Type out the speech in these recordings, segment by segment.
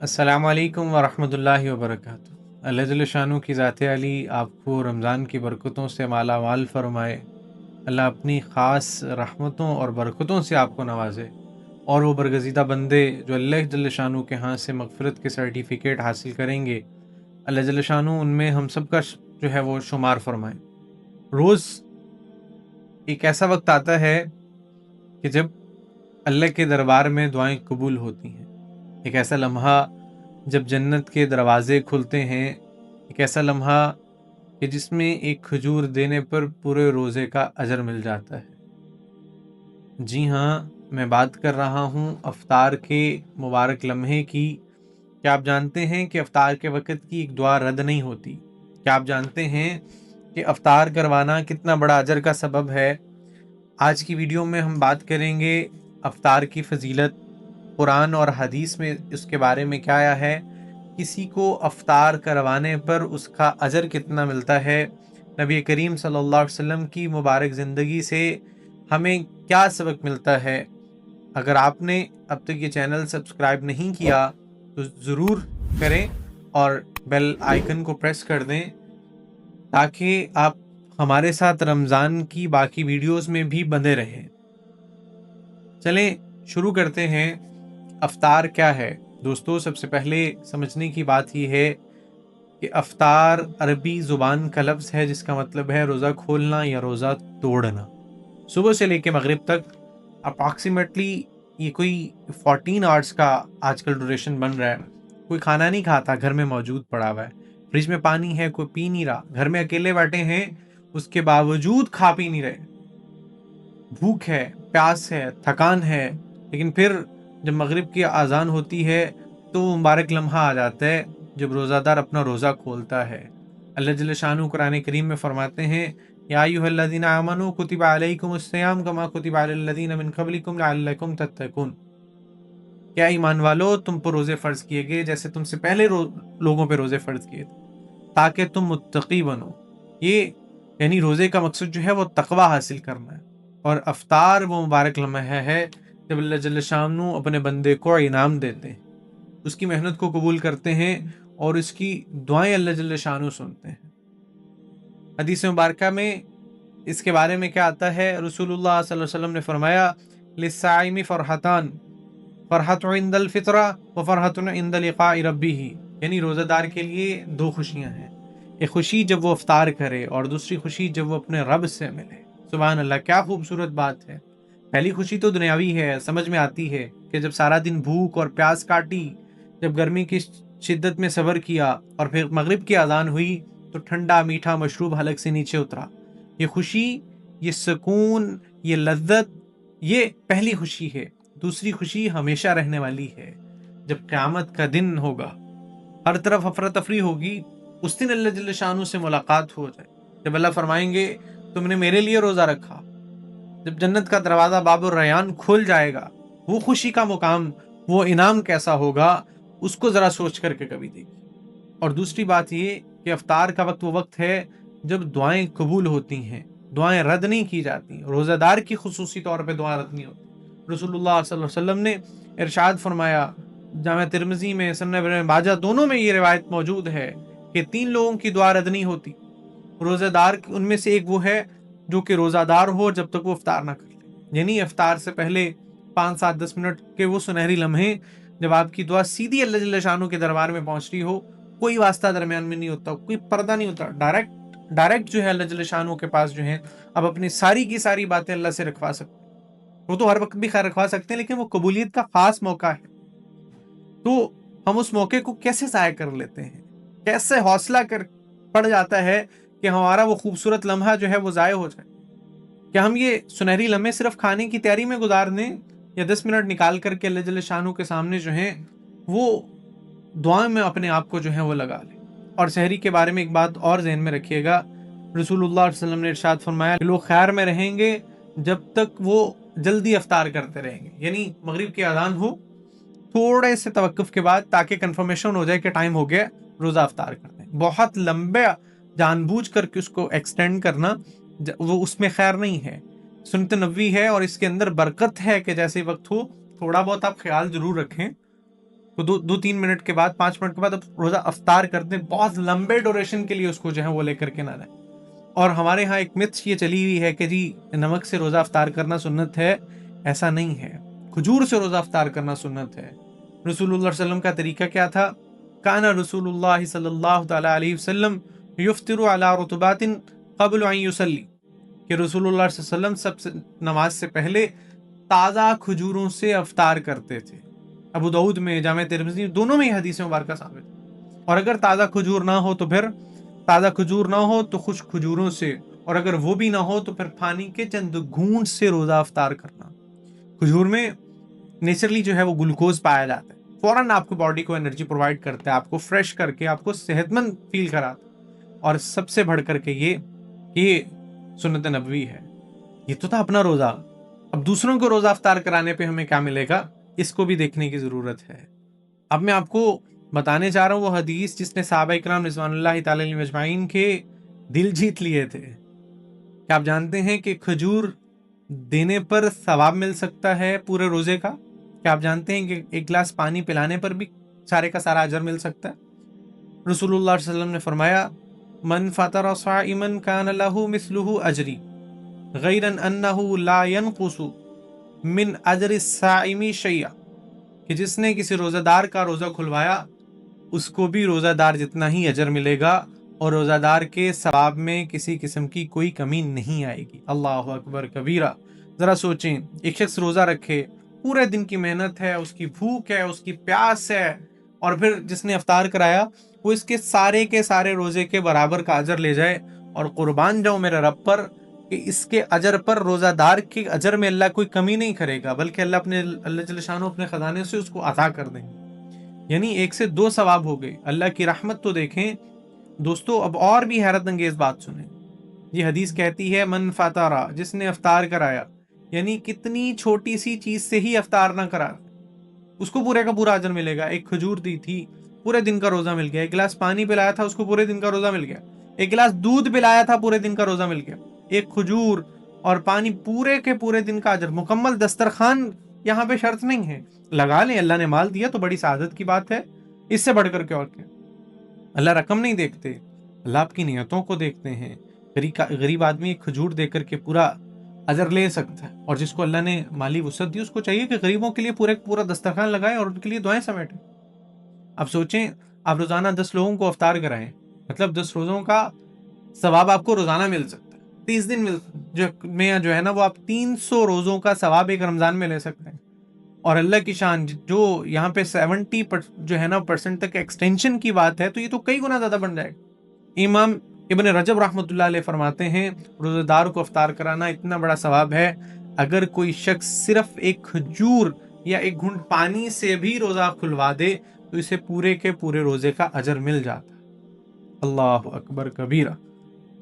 अस्सलाम वालेकुम वरहमतुल्लाहि वबरकातुहू। अल्लाह जल्ल शानू की ज़ात अली आपको रमज़ान की बरकतों से माला माल फरमाए। अल्लाह अपनी ख़ास रहमतों और बरकतों से आपको नवाजे और वो बरगज़ीदा बंदे जो अल्लाह जल्ल शानू के यहाँ से मग़फ़िरत के सर्टिफ़िकेट हासिल करेंगे, अल्लाह जल्ल शानू उनमें हम सब का जो है वो शुमार फरमाए। रोज़ एक ऐसा वक्त आता है कि जब अल्लाह के दरबार में दुआएं कबूल होती हैं। एक ऐसा लम्हा जब जन्नत के दरवाजे खुलते हैं। एक ऐसा लम्हा कि जिसमें एक खजूर देने पर पूरे रोज़े का अजर मिल जाता है। जी हाँ, मैं बात कर रहा हूँ अफ्तार के मुबारक लम्हे की। क्या आप जानते हैं कि अफ्तार के वक़्त की एक दुआ रद्द नहीं होती? क्या आप जानते हैं कि अफ्तार करवाना कितना बड़ा अजर का सबब है? आज की वीडियो में हम बात करेंगे अफ्तार की फ़जीलत, कुरान और हदीस में इसके बारे में क्या आया है, किसी को अफ्तार करवाने पर उसका अजर कितना मिलता है, नबी करीम सल्लल्लाहु अलैहि वसल्लम की मुबारक ज़िंदगी से हमें क्या सबक मिलता है। अगर आपने अब तक ये चैनल सब्सक्राइब नहीं किया तो ज़रूर करें और बेल आइकन को प्रेस कर दें ताकि आप हमारे साथ रमज़ान की बाकी वीडियोस में भी बंधे रहें। चलें शुरू करते हैं। अफ्तार क्या है? दोस्तों, सबसे पहले समझने की बात यह है कि अफ्तार अरबी ज़ुबान का लफ्ज़ है जिसका मतलब है रोज़ा खोलना या रोज़ा तोड़ना। सुबह से लेकर मगरिब तक अप्रॉक्सीमेटली ये कोई 14 आवर्स का आजकल ड्यूरेशन बन रहा है। कोई खाना नहीं खाता, घर में मौजूद पड़ा हुआ है। फ्रिज में पानी है, कोई पी नहीं रहा। घर में अकेले बैठे हैं, उसके बावजूद खा पी नहीं रहे। भूख है, प्यास है, थकान है, लेकिन फिर जब मगरिब की आज़ान होती है तो मुबारक लम्हा आ जाता है जब रोज़ादार अपना रोज़ा खोलता है। अल्लाह जल्ल शानहू कुरान करीम में फरमाते हैं, या अय्युहल्लज़ीना आमनू कुतिबा अलैकुमुस्सियाम कमा कुतिबा अलल्लज़ीना मिन क़ब्लिकुम लअल्लकुम तत्तकून। क्या ईमान वालो, तुम पर रोज़े फ़र्ज़ किए गए जैसे तुमसे पहले लोगों पे रोज़े फ़र्ज़ किए थे ताकि तुम मुत्तकी बनो। ये यानी रोज़े का मकसद जो है वो तकवा हासिल करना है। और अफ्तार वो मुबारक लम्हा है जब अल्लाह जल्ल शानहू अपने बंदे को इनाम देते हैं, उसकी मेहनत को कबूल करते हैं और उसकी दुआएं अल्लाह जल्ल शानहू सुनते हैं। हदीस मुबारका में इसके बारे में क्या आता है, रसूलुल्लाह सल्लल्लाहु अलैहि वसल्लम ने फरमाया, लिस्साइमी फरहतान, फरहतुन इंदल फित्रा व फरहतुन इंद लिक़ाइ रब्बिही। यानी रोज़ादार के लिए दो खुशियां हैं। एक खुशी जब वो अफ्तार करे और दूसरी खुशी जब वो अपने रब से मिले। सुभान अल्लाह, क्या खूबसूरत बात है। पहली खुशी तो दुनियावी है, समझ में आती है कि जब सारा दिन भूख और प्यास काटी, जब गर्मी की शिद्दत में सब्र किया और फिर मगरिब की अजान हुई तो ठंडा मीठा मशरूब हलक से नीचे उतरा। ये खुशी, ये सुकून, ये लज्जत, ये पहली खुशी है। दूसरी खुशी हमेशा रहने वाली है। जब क़यामत का दिन होगा, हर तरफ अफरा तफरी होगी, उस दिन अल्लाह जल्ल शानहू से मुलाकात हो जाए। जब अल्लाह फरमाएंगे तुमने मेरे लिए रोज़ा रखा, जब जन्नत का दरवाज़ा बाबुर रैयान खुल जाएगा, वो खुशी का मुकाम, वो इनाम कैसा होगा, उसको ज़रा सोच करके कभी देखिए। और दूसरी बात ये कि अफ्तार का वक्त वो वक्त है जब दुआएं कबूल होती हैं, दुआएं रद्द नहीं की जाती। रोज़ादार की खुसूसी तौर पे दुआ रद्द नहीं होती। रसूलुल्लाह सल्लल्लाहु अलैहि वसल्लम ने इरशाद फरमाया, जामे तिर्मिज़ी में, सुनन इब्न माजा दोनों में ये रिवायत मौजूद है कि 3 लोगों की दुआ रद्द नहीं होती। रोज़ादार उनमें से एक वो है जो कि रोज़ादार हो जब तक वो अफ्तार ना कर ले। यानी अफ्तार से पहले 5, 7, 10 मिनट के वो सुनहरी लम्हे जब आपकी दुआ सीधी अल्लाह जल्ल शानहू के दरबार में पहुंच रही हो, कोई वास्ता दरमियान में नहीं होता, कोई पर्दा नहीं होता, डायरेक्ट जो है अल्लाह जल्ल शानहू के पास जो है अब अपनी सारी की सारी बातें अल्लाह से रखवा सकते हैं। वो तो हर वक्त भी खैर रखवा सकते हैं, लेकिन वो कबूलियत का खास मौका है। तो हम उस मौके को कैसे ज़ाया कर लेते हैं, कैसे हौसला कर पड़ जाता है कि हमारा वो खूबसूरत लम्हा जो है वो ज़ाया हो जाए। क्या हम ये सुनहरी लम्हे सिर्फ खाने की तैयारी में गुजार दें या 10 मिनट निकाल करके अल्लाह जल्ल शानहू के सामने जो है वो दुआ में अपने आप को जो है वो लगा लें। और सहरी के बारे में एक बात और ज़हन में रखिएगा, रसूलुल्लाह सल्लल्लाहु अलैहि वसल्लम ने इरशाद फरमाया कि लोग खैर में रहेंगे जब तक वो जल्दी अफ्तार करते रहेंगे। यानी मगरिब की अजान हो, थोड़े से तवक्कुफ के बाद, ताकि कंफर्मेशन हो जाए कि टाइम हो गया, रोज़ा अफ्तार करते हैं। बहुत लंबे जानबूझ करके उसको एक्सटेंड करना वो उसमें खैर नहीं है। सुन्नत नबवी है और इसके अंदर बरकत है कि जैसे वक्त हो थोड़ा बहुत आप ख्याल जरूर रखें تو دو تین منٹ کے بعد 5 منٹ کے بعد اب روزہ افطار کرتے ہیں، بہت لمبے ڈوریشن کے لیے اس کو جو ہے وہ لے کر کے نہ رہیں۔ اور ہمارے ہاں ایک متھ یہ چلی ہوئی ہے کہ جی نمک سے روزہ افطار کرنا سنت ہے، ایسا نہیں ہے، کھجور سے روزہ افطار کرنا سنت ہے۔ رسول اللہ صلی اللہ علیہ وسلم کا طریقہ کیا تھا؟ کان رسول اللہ صلی اللہ تعالی علیہ وسلم یفطر علی رطبات قبل ان یصلی، کہ رسول اللہ صلی اللہ علیہ وسلم سب سے نماز سے پہلے تازہ کھجوروں سے افطار کرتے تھے۔ ابو داؤد میں، جامع ترمذی، دونوں میں یہ حدیث مبارکہ ثابت ہے۔ اور اگر تازہ کھجور نہ ہو تو پھر تازہ کھجور نہ ہو تو خشک کھجوروں سے، اور اگر وہ بھی نہ ہو تو پھر پانی کے چند گھونٹ سے روزہ افطار کرنا۔ کھجور میں نیچرلی جو ہے وہ گلوکوز پایا جاتا ہے، فوراً آپ کو باڈی کو انرجی پرووائڈ کرتا ہے، آپ کو فریش کر کے آپ کو صحت مند فیل کراتا ہے۔ اور سب سے بڑھ کر کے یہ سنت نبوی ہے۔ یہ تو تھا اپنا روزہ، اب دوسروں کو روزہ افطار کرانے پہ ہمیں کیا ملے گا، اس کو بھی دیکھنے کی ضرورت ہے۔ اب میں آپ کو بتانے جا رہا ہوں وہ حدیث جس نے صحابہ اکرام رضوان اللہ تعالی علیہم اجمعین کے دل جیت لیے تھے۔ کیا آپ جانتے ہیں کہ کھجور دینے پر ثواب مل سکتا ہے پورے روزے کا؟ کیا آپ جانتے ہیں کہ ایک گلاس پانی پلانے پر بھی سارے کا سارا اجر مل سکتا ہے؟ رسول اللہ صلی اللہ علیہ وسلم نے فرمایا من فطر صائما کان له مثله اجری غیر انہ لا ينقص من اجر الصائم شیئا، کہ جس نے کسی روزہ دار کا روزہ کھلوایا اس کو بھی روزہ دار جتنا ہی اجر ملے گا، اور روزہ دار کے ثواب میں کسی قسم کی کوئی کمی نہیں آئے گی۔ اللہ اکبر کبیرہ۔ ذرا سوچیں، ایک شخص روزہ رکھے، پورے دن کی محنت ہے، اس کی بھوک ہے، اس کی پیاس ہے، اور پھر جس نے افطار کرایا وہ اس کے سارے روزے کے برابر کا اجر لے جائے، اور قربان جاؤں میرے رب پر کہ اس کے اجر پر روزہ دار کے اجر میں اللہ کوئی کمی نہیں کرے گا، بلکہ اللہ جل شانہ اپنے خزانے سے اس کو عطا کر دیں گے۔ یعنی ایک سے دو ثواب ہو گئے۔ اللہ کی رحمت تو دیکھیں دوستو۔ اب اور بھی حیرت انگیز بات سنیں، یہ حدیث کہتی ہے من فطرہ، جس نے افطار کرایا، یعنی کتنی چھوٹی سی چیز سے ہی افطار نہ کرا، اس کو پورے کا پورا اجر ملے گا۔ ایک کھجور دی تھی، پورے دن کا روزہ مل گیا۔ ایک گلاس پانی پلایا تھا، اس کو پورے دن کا روزہ مل گیا۔ ایک گلاس دودھ پلایا تھا، پورے دن کا روزہ مل گیا۔ ایک کھجور اور پانی، پورے کے پورے دن کا اجر، مکمل دسترخوان۔ یہاں پہ شرط نہیں ہے، لگا لیں، اللہ نے مال دیا تو بڑی سعادت کی بات ہے، اس سے بڑھ کر کے اور کیا۔ اللہ رقم نہیں دیکھتے، اللہ آپ کی نیتوں کو دیکھتے ہیں۔ غریب آدمی ایک کھجور دے کر کے پورا اجر لے سکتا ہے، اور جس کو اللہ نے مالی وسعت دی اس کو چاہیے کہ غریبوں کے لیے پورا دسترخوان لگائے اور ان کے لیے دعائیں سمیٹے۔ اب سوچیں، آپ روزانہ 10 لوگوں کو افطار کرائیں، مطلب 10 روزوں کا ثواب آپ کو روزانہ مل سکتا ہے۔ 30 دن میں جو ہے نا وہ آپ 300 روزوں کا ثواب ایک رمضان میں لے سکتے ہیں۔ اور اللہ کی شان جو یہاں پہ 70% جو ہے نا % تک ایکسٹینشن کی بات ہے، تو یہ تو کئی گنا زیادہ بن جائے گا۔ امام ابن رجب رحمۃ اللہ علیہ فرماتے ہیں روزہ دار کو افطار کرانا اتنا بڑا ثواب ہے، اگر کوئی شخص صرف ایک کھجور یا ایک گھونٹ پانی سے بھی روزہ کھلوا دے تو اسے پورے کے پورے روزے کا اجر مل جاتا ہے۔ اللہ اکبر کبیرہ،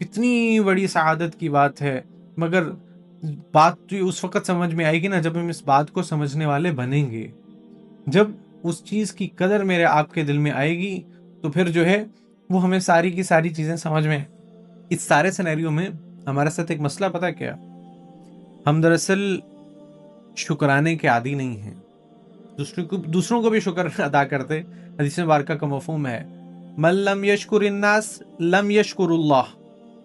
کتنی بڑی سعادت کی بات ہے۔ مگر بات تو اس وقت سمجھ میں آئے گی نا جب ہم اس بات کو سمجھنے والے بنیں گے، جب اس چیز کی قدر میرے آپ کے دل میں آئے گی تو پھر جو ہے وہ ہمیں ساری کی ساری چیزیں سمجھ میں۔ اس سارے سینیریو میں ہمارے ساتھ ایک مسئلہ پتہ کیا، ہم دراصل شکرانے کے عادی نہیں ہیں، دوسروں کو بھی شکر ادا کرتے۔ حدیث مبارکہ کا مفہوم ہے من لم یشکر الناس لم یشکر اللہ،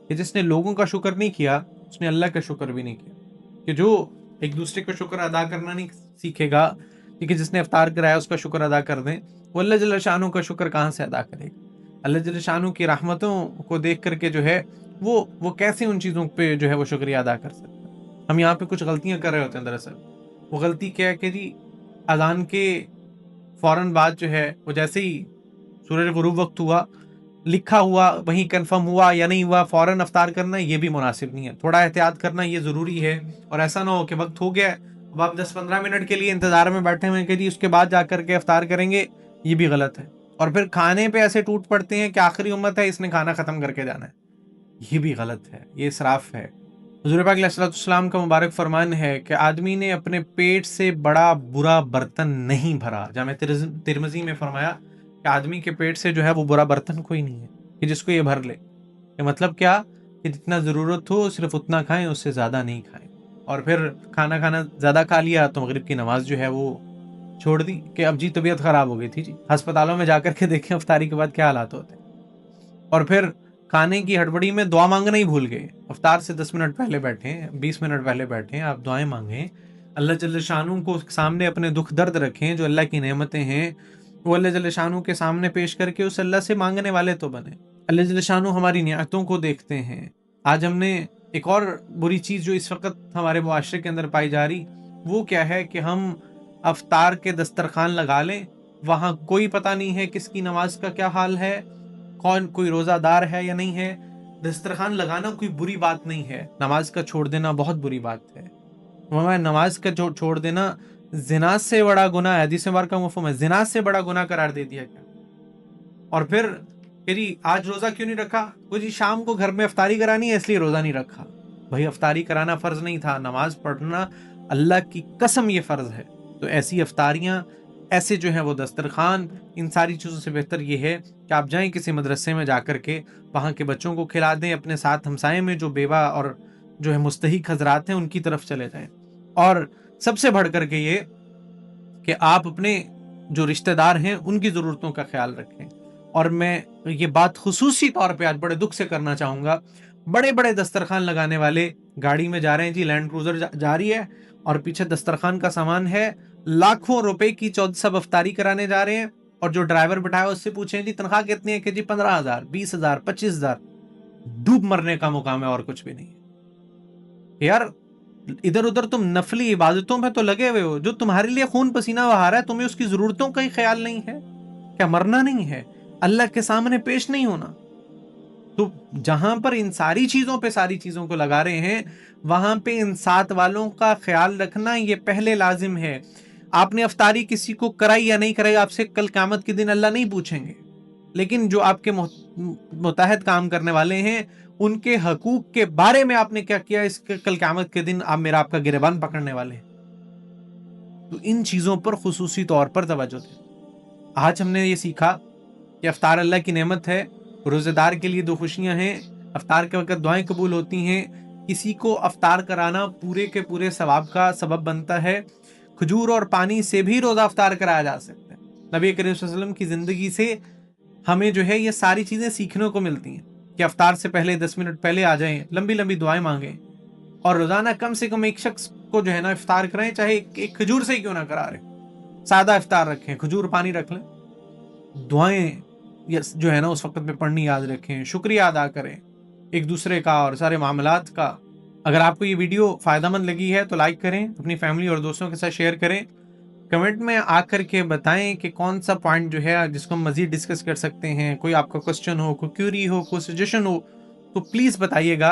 کہ جس نے لوگوں کا شکر نہیں کیا اس نے اللہ کا شکر بھی نہیں کیا۔ کہ جو ایک دوسرے کا شکر ادا کرنا نہیں سیکھے گا، کیونکہ جس نے افطار کرایا اس کا شکر ادا کر دیں، وہ اللہ جل شانہ کا شکر کہاں سے ادا کرے گا؟ اللہ جل شانہ کی رحمتوں کو دیکھ کر کے جو ہے وہ کیسے ان چیزوں پہ جو ہے وہ شکریہ ادا کر سکتا ہے؟ ہم یہاں پہ کچھ غلطیاں کر رہے ہوتے ہیں دراصل۔ وہ غلطی کیا ہے کہ جی اذان کے فوراً بعد جو ہے وہ جیسے ہی سورج غروب وقت ہوا، لکھا ہوا وہیں کنفرم ہوا یا نہیں ہوا، فوراً افطار کرنا یہ بھی مناسب نہیں ہے۔ تھوڑا احتیاط کرنا یہ ضروری ہے، اور ایسا نہ ہو کہ وقت ہو گیا اب آپ 10-15 منٹ کے لیے انتظار میں بیٹھے ہوئے کہ جی اس کے بعد جا کر کے افطار کریں گے، یہ بھی غلط ہے۔ اور پھر کھانے پہ ایسے ٹوٹ پڑتے ہیں کہ آخری امت ہے، اس نے کھانا ختم کر کے جانا ہے، یہ بھی غلط ہے، یہ اسراف ہے۔ حضور پاک علیہ الصلوۃ والسلام کا مبارک فرمان ہے کہ آدمی نے اپنے پیٹ سے بڑا برا برتن نہیں بھرا۔ جامع ترمذی میں فرمایا کہ آدمی کے پیٹ سے جو ہے وہ برا برتن کوئی نہیں ہے کہ جس کو یہ بھر لے۔ کہ مطلب کیا کہ جتنا ضرورت ہو صرف اتنا کھائیں، اس سے زیادہ نہیں کھائیں۔ اور پھر کھانا زیادہ کھا لیا تو مغرب کی نماز جو ہے وہ छोड़ दी कि अब जी तबीयत खराब हो गई थी जी, अस्पतालों में जाकर के देखें अफ्तारी के बाद क्या हालात होते हैं। और फिर खाने की हड़बड़ी में दुआ मांगना ही भूल गए। अफ्तार से 10 मिनट पहले बैठे, 20 मिनट पहले बैठे, आप दुआएं मांगें, अल्लाह जल्ल शानू को सामने अपने दुख दर्द रखें, जो अल्लाह की नेमतें हैं वो अल्लाह जल्ल शानू के सामने पेश करके उस अल्लाह से मांगने वाले तो बने। अल्लाह जल्ल शानू हमारी नियामतों को देखते हैं। आज हमने एक और बुरी चीज़ जो इस वक्त हमारे मुआशरे के अंदर पाई जा रही, वो क्या है कि हम अफ्तार के दस्तरखान लगा लें, वहाँ कोई पता नहीं है किसकी नमाज का क्या हाल है, कौन कोई रोज़ादार है या नहीं है। दस्तरखान लगाना कोई बुरी बात नहीं है, नमाज का छोड़ देना बहुत बुरी बात है। वह नमाज का छोड़ देना जिना से बड़ा गुनाह है, हदीस बार का मफहूम है, जिना से बड़ा गुनाह करार दे दिया गया। और फिर आज रोज़ा क्यों नहीं रखा? वो जी शाम को घर में अफ्तारी करानी है इसलिए रोज़ा नहीं रखा। भाई अफ्तारी कराना फ़र्ज़ नहीं था, नमाज पढ़ना अल्लाह की कसम ये फ़र्ज़ है। तो ऐसी अफ्तारियाँ, ऐसे जो हैं वो दस्तरखान, इन सारी चीज़ों से बेहतर ये है कि आप जाएं किसी मदरसे में जाकर के वहाँ के बच्चों को खिला दें, अपने साथ हमसाए में जो बेवा और जो है मुस्तहिक हजरात हैं उनकी तरफ चले जाएं। और सबसे बढ़ कर के ये कि आप अपने जो रिश्तेदार हैं उनकी ज़रूरतों का ख्याल रखें। और मैं ये बात खुसूसी तौर पे आज बड़े दुख से करना चाहूँगा, बड़े बड़े दस्तरखान लगाने वाले गाड़ी में जा रहे हैं जी, लैंड क्रूज़र जा रही है और पीछे दस्तरखान का सामान है, लाखों रुपए की सब अफ्तारी कराने जा रहे हैं, और जो ड्राइवर बिठाया उससे पूछें जी तनख्वाह कितनी है, कि जी 15,000, 20,000, 25,000। डूब मरने का मुकाम है और कुछ भी नहीं है। यार इधर उधर तुम नफली इबादतों में तो लगे हुए हो, जो तुम्हारे लिए खून पसीना बहा रहा है, तुम्हें उसकी जरूरतों का ही ख्याल नहीं है क्या? मरना नहीं है, अल्लाह के सामने पेश नहीं होना? तो जहां पर इन सारी चीजों पे सारी चीजों को लगा रहे हैं, वहां पे इन साथ वालों का ख्याल रखना ये पहले लाजिम है। आपने अफ्तारी किसी को कराई या नहीं कराई, आपसे कल क़यामत के दिन अल्लाह नहीं पूछेंगे, लेकिन जो आपके मुताहिद काम करने वाले हैं उनके हकूक के बारे में आपने क्या किया, इसके कल क़यामत के दिन आप मेरा आपका गिरबान पकड़ने वाले हैं। तो इन चीजों पर खुसूसी तौर पर तवज्जो दें। आज हमने ये सीखा कि अफ्तार अल्लाह की नेमत है, रोजेदार के लिए दो खुशियां हैं, अफ्तार के वक्त दुआएं कबूल होती हैं, किसी को अफ्तार कराना पूरे के पूरे सवाब का सबब बनता है। खजूर और पानी से भी रोजा अफ्तार कराया जा सकता है। नबी करीम सल्लल्लाहु अलैहि वसल्लम की जिंदगी से हमें जो है ये सारी चीजें सीखने को मिलती हैं कि अफ्तार से पहले 10 मिनट पहले आ जाएं, लंबी लंबी दुआएं मांगें, और रोजाना कम से कम एक शख्स को जो है ना इफ्तार कराएं, चाहे एक खजूर से ही क्यों ना करा रहे, सादा इफ्तार रखें, खजूर पानी रख लें, दुआएं जो है ना उस वक्त में पढ़नी याद रखें, शुक्रिया अदा करें एक दूसरे का और सारे मामलात का। अगर आपको ये वीडियो फ़ायदेमंद लगी है तो लाइक करें, अपनी फैमिली और दोस्तों के साथ शेयर करें, कमेंट में आकर के बताएं कि कौन सा पॉइंट जो है जिसको हम मज़ीद डिस्कस कर सकते हैं। कोई आपका क्वेश्चन हो, कोई क्यूरी हो, कोई सजेशन हो तो प्लीज़ बताइएगा।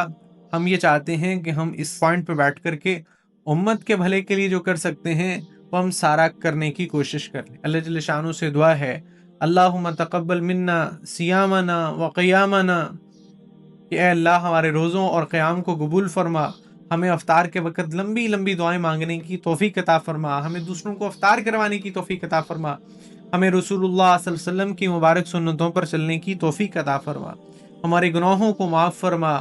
हम ये चाहते हैं कि हम इस पॉइंट पे बैठ कर के उम्मत के भले के लिए जो कर सकते हैं वो हम सारा करने की कोशिश करें। अल्लाह जल्ल शानू से दुआ है, अल्लाहुम्मा तक़ब्बल मिन्ना सियामना व क़ियामना, कि ऐ अल्लाह हमारे रोज़ों और क़याम को कबूल फरमा, हमें अफ्तार के वक़्त लंबी लंबी दुआएं मांगने की तौफ़ीक़ अता फरमा, हमें दूसरों को अफ्तार करवाने की तौफ़ीक़ अता फरमा, हमें रसूलुल्लाह सल्लल्लाहु अलैहि वसल्लम की मुबारक सुन्नतों पर चलने की तौफ़ीक़ अता फरमा, हमारे गुनाहों को माफ़ फरमा,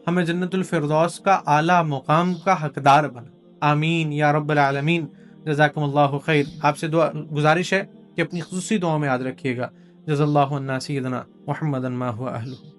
हमें जन्नतुल फ़िरदौस का आला मुकाम का हकदार बना। आमीन या रब्बल आलमीन। जज़ाकुमुल्लाहु खैर। आपसे दुआ गुजारिश है कि अपनी खुसूसी दुआ में याद रखिएगा। जज़ल्लाहु अन्ना सय्यदना मुहम्मदन मा हुवा अहलुहु।